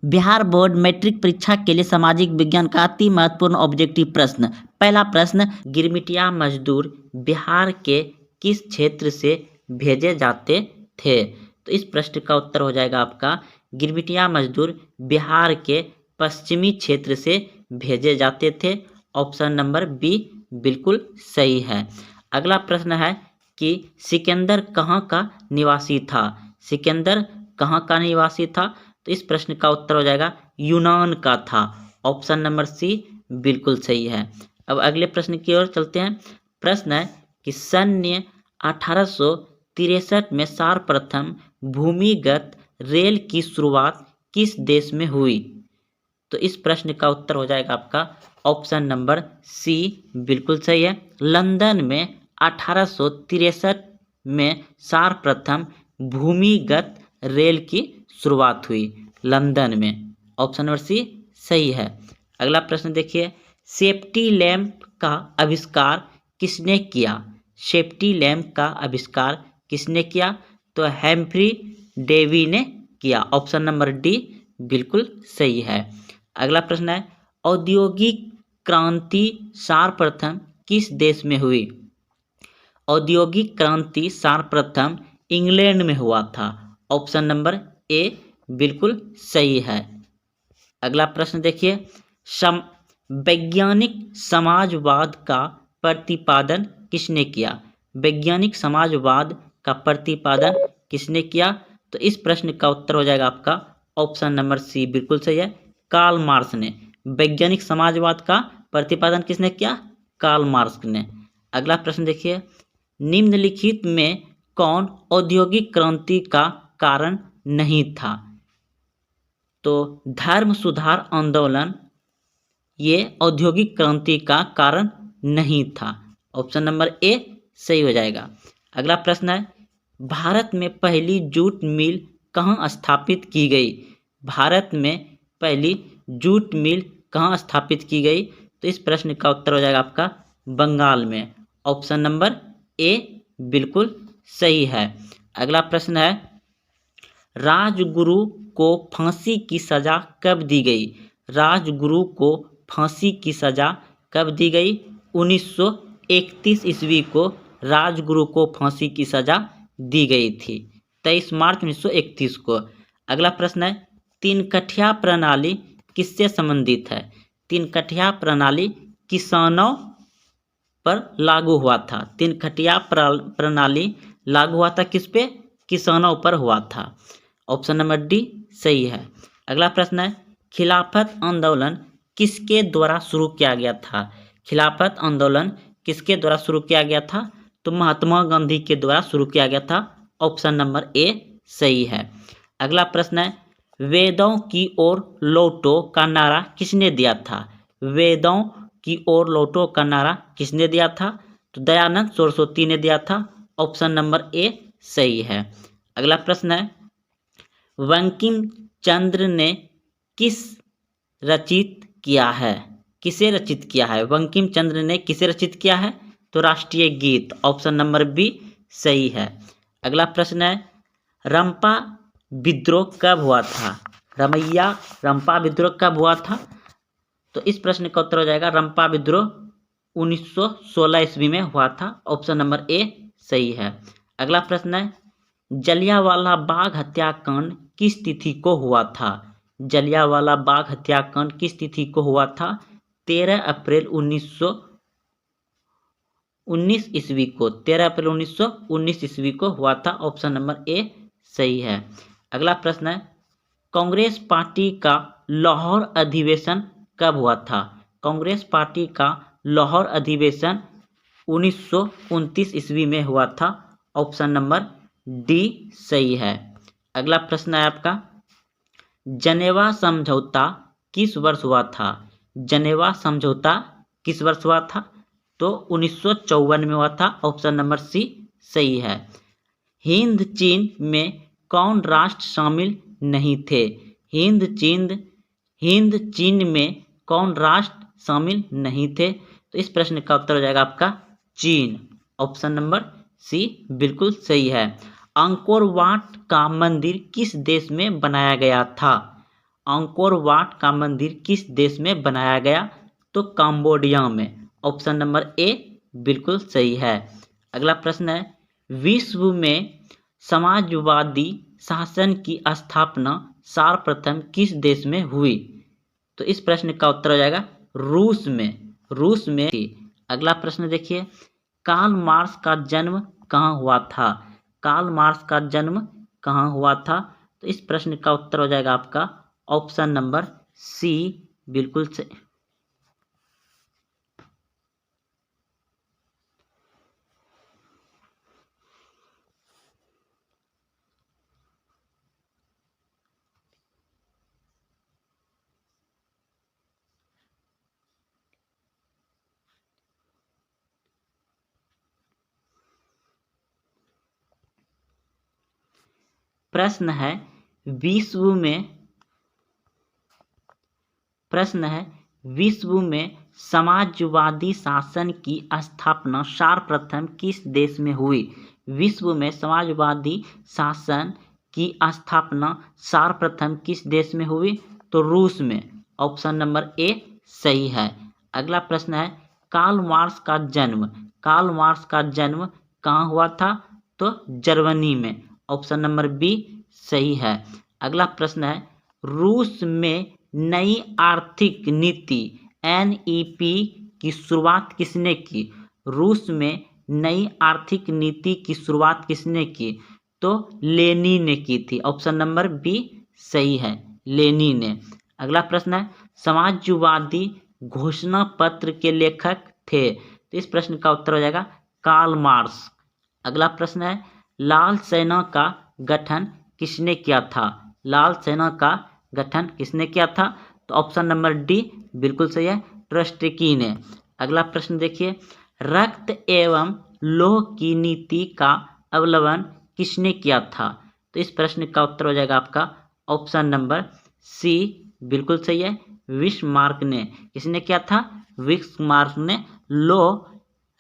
Bihar board matric परीक्षा के लिए सामाजिक विज्ञान का अति महत्वपूर्ण ऑब्जेक्टिव प्रश्न। पहला प्रश्न, गिरमिटिया मजदूर बिहार के किस क्षेत्र से भेजे जाते थे? तो इस प्रश्न का उत्तर हो जाएगा आपका, गिरमिटिया मजदूर बिहार के पश्चिमी क्षेत्र से भेजे जाते थे। ऑप्शन नंबर बी बिल्कुल सही है। अगला प्रश्न है कि सिकंदर कहाँ का निवासी था? सिकंदर कहाँ का निवासी था? तो इस प्रश्न का उत्तर हो जाएगा यूनान का था। ऑप्शन नंबर सी बिल्कुल सही है। अब अगले प्रश्न की ओर चलते हैं। प्रश्न है कि सन 1863 में सर्वप्रथम भूमिगत रेल की शुरुआत किस देश में हुई? तो इस प्रश्न का उत्तर हो जाएगा आपका ऑप्शन नंबर सी बिल्कुल सही है। लंदन में 1863 में सर्वप्रथम भूमिगत रेल की शुरुआत हुई लंदन में। ऑप्शन नंबर सी सही है। अगला प्रश्न देखिए, सेफ्टी लैंप का आविष्कार किसने किया? सेफ्टी लैंप का आविष्कार किसने किया? तो हेम्फ्री डेवी ने किया। ऑप्शन नंबर डी बिल्कुल सही है। अगला प्रश्न है, औद्योगिक क्रांति सर्वप्रथम किस देश में हुई? औद्योगिक क्रांति सर्वप्रथम इंग्लैंड में हुआ था। ऑप्शन नंबर ए बिल्कुल सही है। अगला प्रश्न देखिए, वैज्ञानिक समाजवाद का प्रतिपादन किसने किया? वैज्ञानिक समाजवाद का प्रतिपादन किसने किया? तो इस प्रश्न का उत्तर हो जाएगा आपका ऑप्शन नंबर सी बिल्कुल सही है, कार्ल मार्क्स ने। वैज्ञानिक समाजवाद का प्रतिपादन किसने किया? कार्ल मार्क्स ने। अगला प्रश्न देखिए, निम्नलिखित में कौन औद्योगिक क्रांति का कारण नहीं था? तो धर्म सुधार आंदोलन ये औद्योगिक क्रांति का कारण नहीं था। ऑप्शन नंबर ए सही हो जाएगा। अगला प्रश्न है, भारत में पहली जूट मिल कहाँ स्थापित की गई? भारत में पहली जूट मिल कहाँ स्थापित की गई? तो इस प्रश्न का उत्तर हो जाएगा आपका बंगाल में। ऑप्शन नंबर ए बिल्कुल सही है। अगला प्रश्न है, राजगुरु को फांसी की सजा कब दी गई? राजगुरु को फांसी की सजा कब दी गई? 1931 ईस्वी को राजगुरु को फांसी की सजा दी गई थी, 23 मार्च 1931 को। अगला प्रश्न है, तीन कठिया प्रणाली किससे संबंधित है? तीन कठिया प्रणाली किसानों पर लागू हुआ था। तीन कठिया प्रणाली लागू हुआ था किस पे? किसानों पर हुआ था। ऑप्शन नंबर डी सही है। अगला प्रश्न है, खिलाफत आंदोलन किसके द्वारा शुरू किया गया था? खिलाफत आंदोलन किसके द्वारा शुरू किया गया था? तो महात्मा गांधी के द्वारा शुरू किया गया था। ऑप्शन नंबर ए सही है। अगला प्रश्न है, वेदों की ओर लौटो का नारा किसने दिया था? वेदों की ओर लौटो का नारा किसने दिया था? तो दयानंद सरस्वती ने दिया था। ऑप्शन नंबर ए सही है। अगला प्रश्न है, बंकिम चंद्र ने किस रचित किया है? किसे रचित किया है? बंकिम चंद्र ने किसे रचित किया है? तो राष्ट्रीय गीत। ऑप्शन नंबर बी सही है। अगला प्रश्न है, रंपा विद्रोह कब हुआ था? रंपा विद्रोह कब हुआ था? तो इस प्रश्न का उत्तर हो जाएगा रंपा विद्रोह 1916 ईस्वी में हुआ था। ऑप्शन नंबर ए सही है। अगला प्रश्न है, जलियांवाला बाग हत्याकांड किस तिथि को हुआ था? जलियांवाला बाग हत्याकांड किस तिथि को हुआ था? 13 अप्रैल 1919 ईस्वी को। 13 अप्रैल 1919 ईस्वी को हुआ था। ऑप्शन नंबर ए सही है। अगला प्रश्न है, कांग्रेस पार्टी का लाहौर अधिवेशन कब हुआ था? कांग्रेस पार्टी का लाहौर अधिवेशन 1929 ईस्वी में हुआ था। ऑप्शन नंबर डी सही है। अगला प्रश्न है आपका, जनेवा समझौता किस वर्ष हुआ था? जनेवा समझौता किस वर्ष हुआ था? तो 1954 में हुआ था। ऑप्शन नंबर सी सही है। हिंद चीन में कौन राष्ट्र शामिल नहीं थे? हिंद चीन में कौन राष्ट्र शामिल नहीं थे? तो इस प्रश्न का उत्तर हो जाएगा आपका चीन। ऑप्शन नंबर सी बिल्कुल सही है। अंकोर वाट का मंदिर किस देश में बनाया गया था? अंकोर वाट का मंदिर किस देश में बनाया गया? तो कंबोडिया में। ऑप्शन नंबर ए बिल्कुल सही है। अगला प्रश्न है, विश्व में समाजवादी शासन की स्थापना सर्वप्रथम किस देश में हुई? तो इस प्रश्न का उत्तर हो जाएगा रूस में। रूस में। अगला प्रश्न देखिए, कार्ल मार्क्स का जन्म कहाँ हुआ था? कार्ल मार्क्स का जन्म कहाँ हुआ था? तो इस प्रश्न का उत्तर हो जाएगा आपका ऑप्शन नंबर सी बिल्कुल सही। प्रश्न है, विश्व में समाजवादी शासन की स्थापना सर्वप्रथम किस देश में हुई? विश्व में समाजवादी शासन की स्थापना सर्वप्रथम किस देश में हुई? तो रूस में। ऑप्शन नंबर ए सही है। अगला प्रश्न है, कार्ल मार्क्स का जन्म कहाँ हुआ था? तो जर्मनी में। ऑप्शन नंबर बी सही है। अगला प्रश्न है, रूस में नई आर्थिक नीति NEP की शुरुआत किसने की? रूस में नई आर्थिक नीति की शुरुआत किसने की? तो लेनिन ने की थी। ऑप्शन नंबर बी सही है, लेनिन ने। अगला प्रश्न है, समाजवादी घोषणा पत्र के लेखक थे? तो इस प्रश्न का उत्तर हो जाएगा कार्ल मार्क्स। अगला प्रश्न है, लाल सेना का गठन किसने किया था? लाल सेना का गठन किसने किया था? तो ऑप्शन नंबर डी बिल्कुल सही है, ट्रस्टकी ने। अगला प्रश्न देखिए, रक्त एवं लौह की नीति का अवलंबन किसने किया था? तो इस प्रश्न का उत्तर हो जाएगा आपका ऑप्शन नंबर सी बिल्कुल सही है, बिस्मार्क ने। किसने किया था? बिस्मार्क ने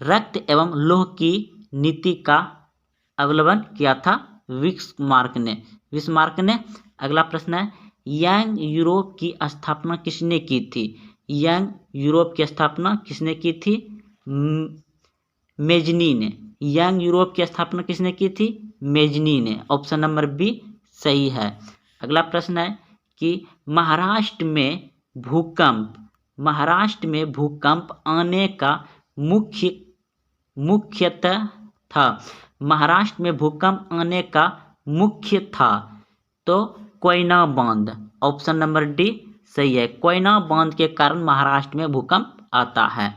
रक्त एवं लौह की नीति का अवलंबन किया था बिस्मार्क ने। अगला प्रश्न है, यंग यूरोप की स्थापना किसने की थी? यंग यूरोप की स्थापना किसने की थी? मेजनी ने। यंग यूरोप की स्थापना किसने की थी? मेजनी ने। ऑप्शन नंबर बी सही है। अगला प्रश्न है कि महाराष्ट्र में भूकंप आने का मुख्यतः था। महाराष्ट्र में भूकंप आने का मुख्य था तो कोयना बांध। ऑप्शन नंबर डी सही है, कोयना बांध के कारण महाराष्ट्र में भूकंप आता है।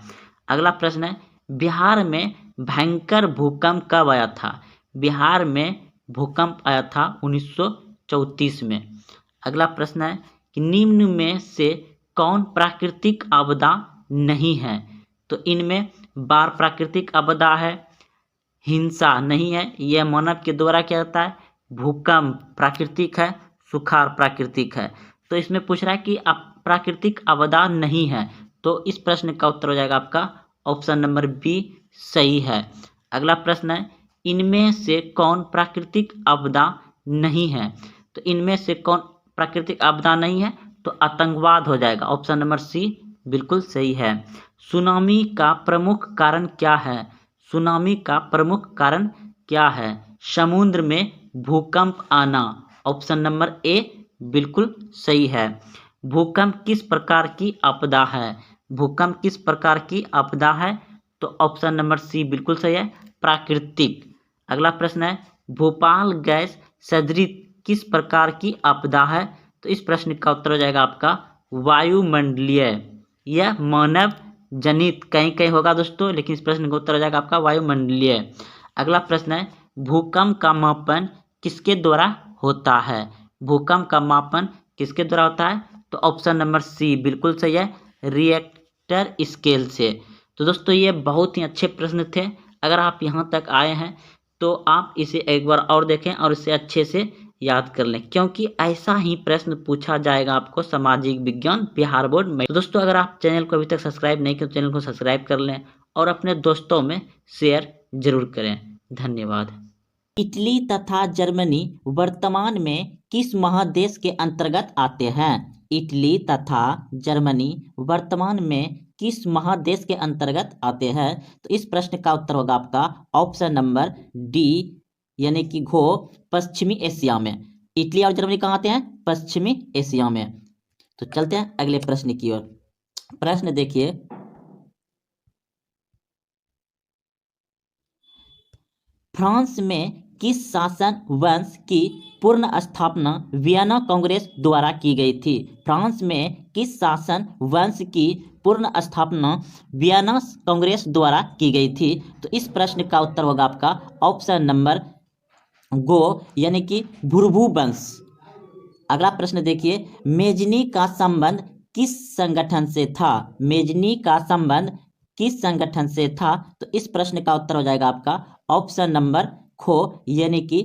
अगला प्रश्न है, बिहार में भयंकर भूकंप कब आया था? बिहार में भूकंप आया था 1934 में। अगला प्रश्न है कि निम्न में से कौन प्राकृतिक आपदा नहीं है? तो इनमें बाढ़ प्राकृतिक आपदा है, हिंसा नहीं है, यह मानव के द्वारा क्या होता है, भूकंप प्राकृतिक है, सुखाड़ प्राकृतिक है। तो इसमें पूछ रहा है कि प्राकृतिक आपदा नहीं है, तो इस प्रश्न का उत्तर हो जाएगा आपका ऑप्शन नंबर बी सही है। अगला प्रश्न है, इनमें से कौन प्राकृतिक आपदा नहीं है? तो इनमें से कौन प्राकृतिक आपदा नहीं है? तो आतंकवाद हो जाएगा। ऑप्शन नंबर सी बिल्कुल सही है। सुनामी का प्रमुख कारण क्या है? सुनामी का प्रमुख कारण क्या है? समुद्र में भूकंप आना। ऑप्शन नंबर ए बिल्कुल सही है। भूकंप किस प्रकार की आपदा है? भूकंप किस प्रकार की आपदा है? तो ऑप्शन नंबर सी बिल्कुल सही है, प्राकृतिक। अगला प्रश्न है, भोपाल गैस सदृश किस प्रकार की आपदा है? तो इस प्रश्न का उत्तर हो जाएगा आपका वायुमंडलीय। यह मानव जनित कहीं कहीं होगा दोस्तों, लेकिन इस प्रश्न का उत्तर हो जाएगा आपका वायुमंडलीय। अगला प्रश्न है, भूकंप का मापन किसके द्वारा होता है? भूकंप का मापन किसके द्वारा होता है? तो ऑप्शन नंबर सी बिल्कुल सही है, रिएक्टर स्केल से। तो दोस्तों ये बहुत ही अच्छे प्रश्न थे। अगर आप यहाँ तक आए हैं तो आप इसे एक बार और देखें और इसे अच्छे से याद कर लें, क्योंकि ऐसा ही प्रश्न पूछा जाएगा आपको सामाजिक विज्ञान बिहार बोर्ड में। तो दोस्तों अगर आप चैनल को अभी तक सब्सक्राइब नहीं किया तो चैनल को सब्सक्राइब कर लें और अपने दोस्तों में शेयर जरूर करें। धन्यवाद। इटली तथा जर्मनी वर्तमान में किस महादेश के अंतर्गत आते हैं? इटली तथा जर्मनी वर्तमान में किस महादेश के अंतर्गत आते हैं? तो इस प्रश्न का उत्तर होगा आपका ऑप्शन नंबर डी, यानी कि घो पश्चिमी एशिया में। इटली और जर्मनी कहाँ आते हैं? पश्चिमी एशिया में। तो चलते हैं अगले प्रश्न की ओर। प्रश्न देखिए, फ्रांस में किस शासन वंश की पूर्ण स्थापना वियना कांग्रेस द्वारा की गई थी? फ्रांस में किस शासन वंश की पूर्ण स्थापना वियना कांग्रेस द्वारा की गई थी? तो इस प्रश्न का उत्तर होगा आपका ऑप्शन नंबर गो, यानी कि भुरभु वंश। अगला प्रश्न देखिए, मेजनी का संबंध किस संगठन से था? मेजनी का संबंध किस संगठन से था? तो इस प्रश्न का उत्तर हो जाएगा आपका ऑप्शन नंबर खो, यानी कि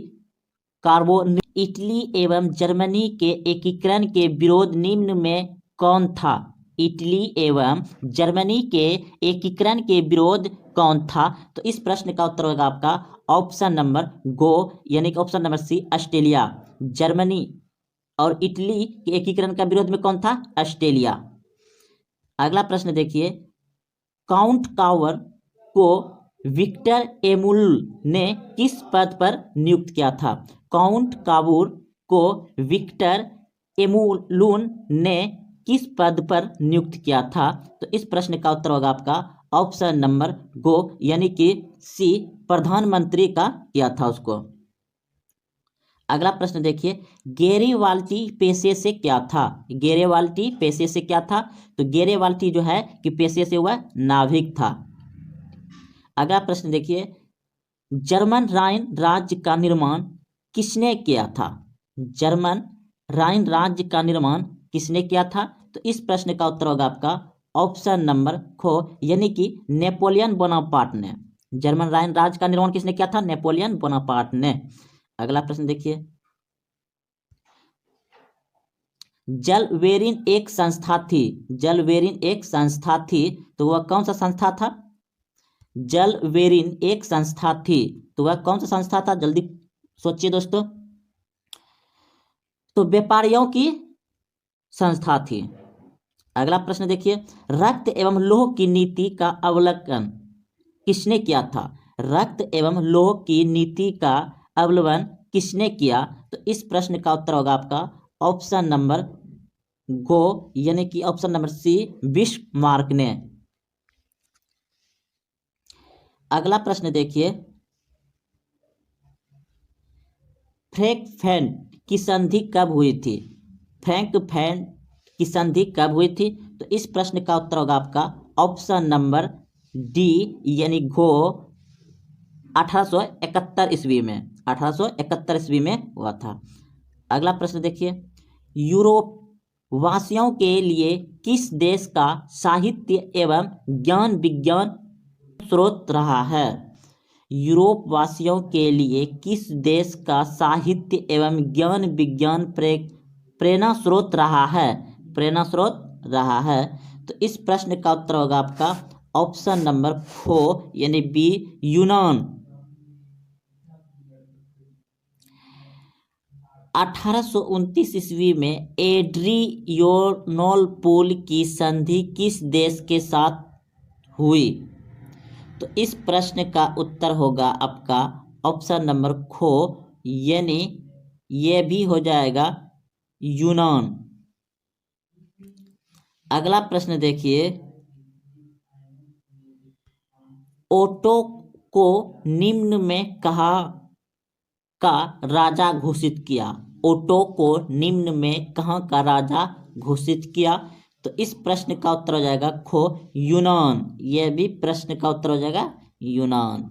कार्बोन। इटली एवं जर्मनी के एकीकरण के विरोध निम्न में कौन था? इटली एवं जर्मनी के एकीकरण के विरोध कौन था? तो इस प्रश्न का उत्तर होगा आपका ऑप्शन नंबर गो, यानी कि option number C, Australia. Germany और इटली के एकीकरण का विरोध में कौन था? ऑस्ट्रेलिया। अगला प्रश्न देखिए, काउंट कावर को विक्टर एमुल ने किस पद पर नियुक्त किया था? काउंट कावूर को विक्टर एमुलून ने किस पद पर नियुक्त किया था? तो इस प्रश्न का उत्तर होगा आपका ऑप्शन नंबर गो, यानी कि सी, प्रधानमंत्री का किया था उसको। अगला प्रश्न देखिए, गेरिवाल्टी पेशे से क्या था? गेरिवाल्टी पेशे से क्या था? तो गेरिवाल्टी जो है कि पेशे से वह नाविक था। अगला प्रश्न देखिए, जर्मन राइन राज्य का निर्माण किसने किया था? जर्मन राइन राज्य का निर्माण किसने किया था? तो इस प्रश्न का उत्तर होगा आपका ऑप्शन नंबर खो, यानी कि नेपोलियन बोनापार्ट ने। जर्मन राइन राज्य का निर्माण किसने किया था? नेपोलियन बोनापार्ट ने। अगला प्रश्न देखिए, जलवेरिन एक संस्था थी। जलवेरिन एक संस्था थी, तो वह कौन सा संस्था था? जलवेरिन एक संस्था थी, तो वह कौन सा संस्था था? जल्दी सोचिए दोस्तों। तो व्यापारियों की संस्था थी। अगला प्रश्न देखिए, रक्त एवं लौह की नीति का अवलोकन किसने किया था? रक्त एवं लौह की नीति का अवलोकन किसने किया? तो इस प्रश्न का उत्तर होगा आपका ऑप्शन नंबर गो, यानी कि ऑप्शन नंबर सी, बिस्मार्क ने। अगला प्रश्न देखिए, फ्रैंकफर्ट की संधि कब हुई थी? फ्रैंकफर्ट की संधि कब हुई थी? तो इस प्रश्न का उत्तर होगा आपका ऑप्शन नंबर डी, यानी घो 1871 ईस्वी में। 1871 ईस्वी में हुआ था। अगला प्रश्न देखिए, यूरोप वासियों के लिए किस देश का साहित्य एवं ज्ञान विज्ञान स्रोत रहा है? यूरोप वासियों के लिए किस देश का साहित्य एवं ज्ञान विज्ञान प्रेरणा स्रोत रहा है? प्रेरणा स्रोत रहा है। तो इस प्रश्न का उत्तर होगा आपका ऑप्शन नंबर खो, यानी बी, यूनान। 1829 ईस्वी में एड्रियोनोल की संधि किस देश के साथ हुई? तो इस प्रश्न का उत्तर होगा आपका ऑप्शन नंबर खो, यानी ये भी हो जाएगा यूनान। अगला प्रश्न देखिए, ओटो को निम्न में कहा का राजा घोषित किया? ओटो को निम्न में कहाँ का राजा घोषित किया? तो इस प्रश्न का उत्तर हो जाएगा खो, यूनान। यह भी प्रश्न का उत्तर हो जाएगा यूनान।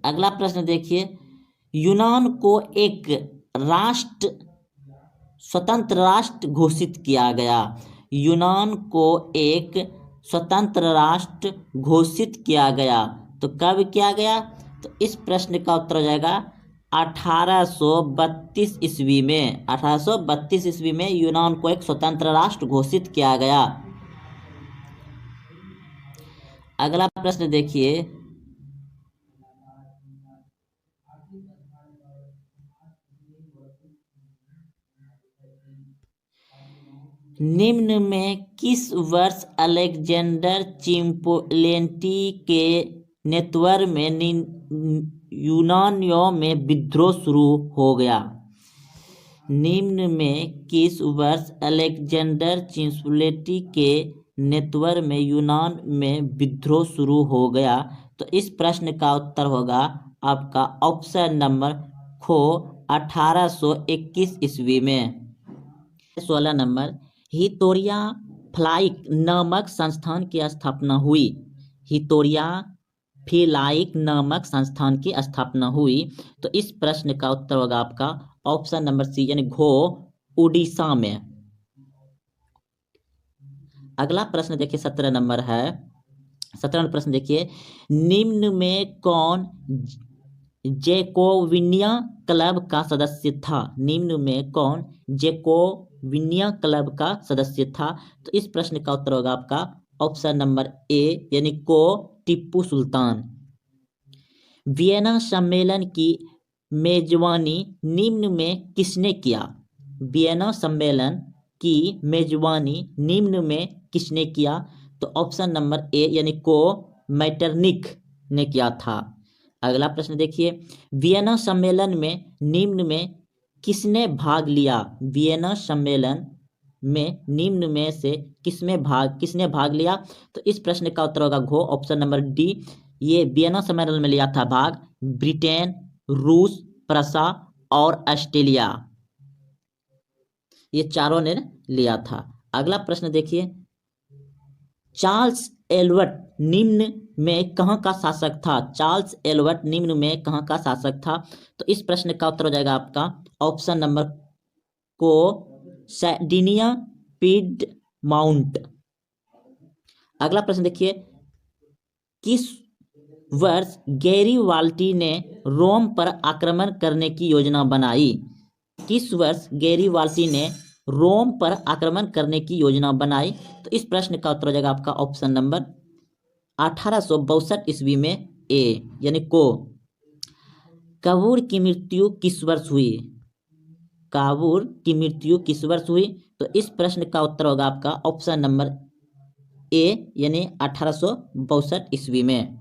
अगला प्रश्न देखिए, यूनान को एक राष्ट्र स्वतंत्र राष्ट्र घोषित किया गया। यूनान को एक स्वतंत्र राष्ट्र घोषित किया गया, तो कब किया गया? तो इस प्रश्न का उत्तर हो जाएगा 1832 ईस्वी में। 1832 ईस्वी में यूनान को एक स्वतंत्र राष्ट्र घोषित किया गया। अगला प्रश्न देखिए, निम्न में किस वर्ष अलेक्जेंडर चिम्पोलेंटी के नेतृत्व में यूनानियों में विद्रोह शुरू हो गया? निम्न में किस वर्ष अलेक्जेंडर चिम्पोलेंटी के नेतृत्व में यूनान में विद्रोह शुरू हो गया? तो इस प्रश्न का उत्तर होगा आपका ऑप्शन नंबर खो 1821 ईस्वी में। 16 नंबर, हितोरिया फ्लाइक नामक संस्थान की स्थापना हुई। हितोरिया फ्लाइक नामक संस्थान की स्थापना हुई। तो इस प्रश्न का उत्तर होगा आपका ऑप्शन नंबर सी यानी घो उड़ीसा में। अगला प्रश्न देखिए 17 नंबर है। 17 नंबर प्रश्न देखिए, निम्न में कौन जैकोबिनिया क्लब का सदस्य था? निम्न में कौन जैकोबिनिया क्लब का सदस्य था? तो इस प्रश्न का उत्तर होगा आपका ऑप्शन नंबर ए यानी को टीपू सुल्तान। वियना सम्मेलन की मेजबानी निम्न में किसने किया? वियना सम्मेलन की मेजबानी निम्न में किसने किया? तो ऑप्शन नंबर ए यानी को मैटरनिक ने किया था। अगला प्रश्न देखिए, वियना सम्मेलन में निम्न में किसने भाग लिया? वियना सम्मेलन में निम्न में से किसने भाग लिया? तो इस प्रश्न का उत्तर होगा घो ऑप्शन नंबर डी। ये वियना सम्मेलन में लिया था भाग ब्रिटेन, रूस, प्रसा और ऑस्ट्रेलिया, ये चारों ने लिया था। अगला प्रश्न देखिए, चार्ल्स एल्बर्ट निम्न में कहाँ का शासक था? चार्ल्स एल्बर्ट निम्न में कहाँ का शासक था? तो इस प्रश्न का उत्तर हो जाएगा आपका ऑप्शन नंबर को सैर्डिनिया पीडमाउंट। अगला प्रश्न देखिए, किस वर्ष गैरीबाल्डी ने रोम पर आक्रमण करने की योजना बनाई? किस वर्ष गैरीबाल्डी ने रोम पर आक्रमण करने की योजना बनाई? तो इस प्रश्न का उत्तर हो जाएगा आपका ऑप्शन नंबर 1862 ईस्वी में ए यानी को। काबूर की मृत्यु किस वर्ष हुई? काबूर की मृत्यु किस वर्ष हुई? तो इस प्रश्न का उत्तर होगा आपका ऑप्शन नंबर ए यानी 1862 ईस्वी में।